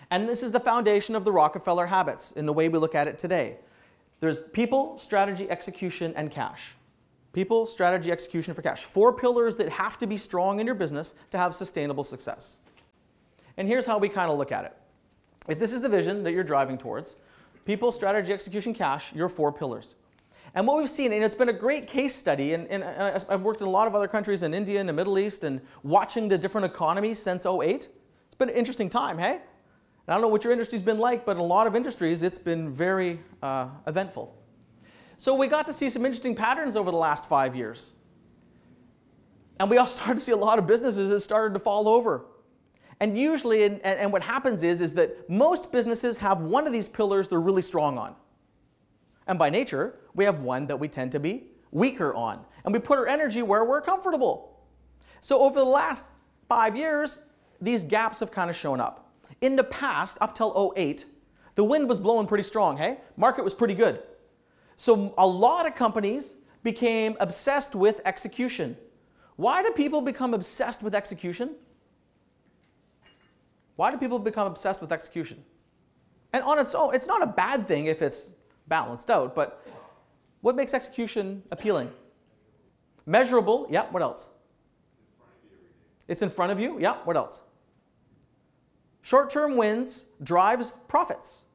And this is the foundation of the Rockefeller Habits in the way we look at it today. There's people, strategy, execution, and cash. People, strategy, execution for cash. 4 pillars that have to be strong in your business to have sustainable success. And here's how we kind of look at it. If this is the vision that you're driving towards, people, strategy, execution, cash, your 4 pillars. And what we've seen, and it's been a great case study, and I've worked in a lot of other countries in India and the Middle East and watching the different economies since '08. It's been an interesting time, hey? I don't know what your industry's been like, but in a lot of industries, it's been very eventful. So we got to see some interesting patterns over the last 5 years. And we also started to see a lot of businesses that started to fall over. And usually, and what happens is that most businesses have one of these pillars they're really strong on. And by nature, we have one that we tend to be weaker on. And we put our energy where we're comfortable. So over the last 5 years, these gaps have kind of shown up. In the past, up till '08, the wind was blowing pretty strong, hey? Market was pretty good. So a lot of companies became obsessed with execution. Why do people become obsessed with execution? Why do people become obsessed with execution? And on its own, it's not a bad thing if it's balanced out, but what makes execution appealing? Measurable, yeah, what else? It's in front of you, yeah, what else? Short-term wins drives profits,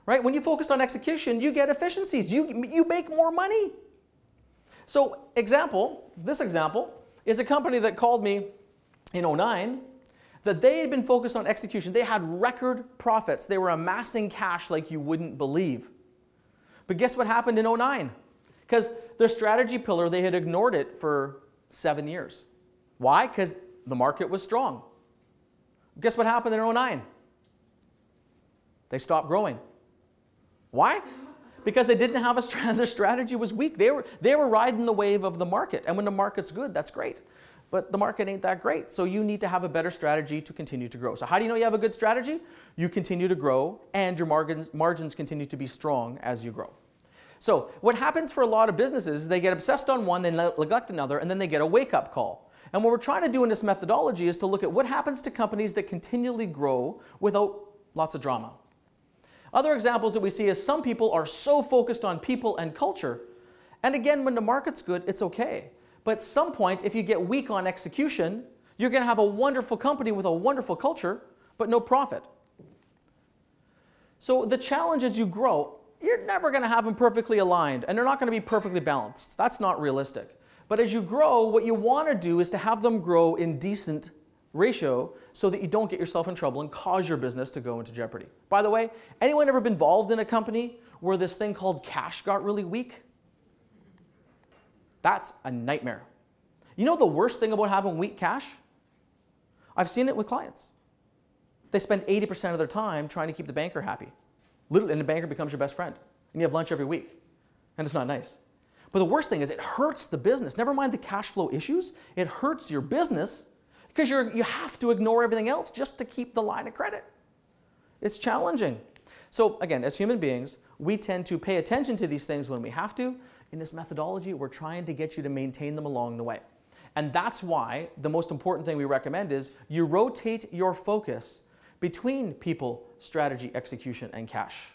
right? When you focus on execution, you get efficiencies. You make more money. So this example is a company that called me in '09 that they had been focused on execution. They had record profits. They were amassing cash like you wouldn't believe. But guess what happened in '09? Because their strategy pillar, they had ignored it for 7 years. Why? Because the market was strong. Guess what happened in '09? They stopped growing. Why? Because they didn't have their strategy was weak. They were riding the wave of the market. And when the market's good, that's great. But the market ain't that great. So you need to have a better strategy to continue to grow. So how do you know you have a good strategy? You continue to grow and your margins continue to be strong as you grow. So what happens for a lot of businesses is they get obsessed on one, they neglect another, and then they get a wake-up call. And what we're trying to do in this methodology is to look at what happens to companies that continually grow without lots of drama. Other examples that we see is some people are so focused on people and culture. And again, when the market's good, it's okay. But at some point, if you get weak on execution, you're going to have a wonderful company with a wonderful culture, but no profit. So the challenge as you grow, you're never going to have them perfectly aligned, and they're not going to be perfectly balanced. That's not realistic. But as you grow, what you want to do is to have them grow in decent ratio so that you don't get yourself in trouble and cause your business to go into jeopardy. By the way, anyone ever been involved in a company where this thing called cash got really weak? That's a nightmare. You know the worst thing about having weak cash? I've seen it with clients. They spend 80% of their time trying to keep the banker happy. Literally, and the banker becomes your best friend. And you have lunch every week. And it's not nice. But the worst thing is it hurts the business. Never mind the cash flow issues. It hurts your business because you have to ignore everything else just to keep the line of credit. It's challenging. So again, as human beings, we tend to pay attention to these things when we have to. In this methodology, we're trying to get you to maintain them along the way. And that's why the most important thing we recommend is you rotate your focus between people, strategy, execution, and cash.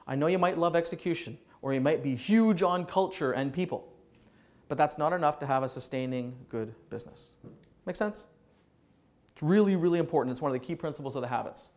I know you might love execution, or you might be huge on culture and people, but that's not enough to have a sustaining good business. Make sense? It's really, really important. It's one of the key principles of the habits.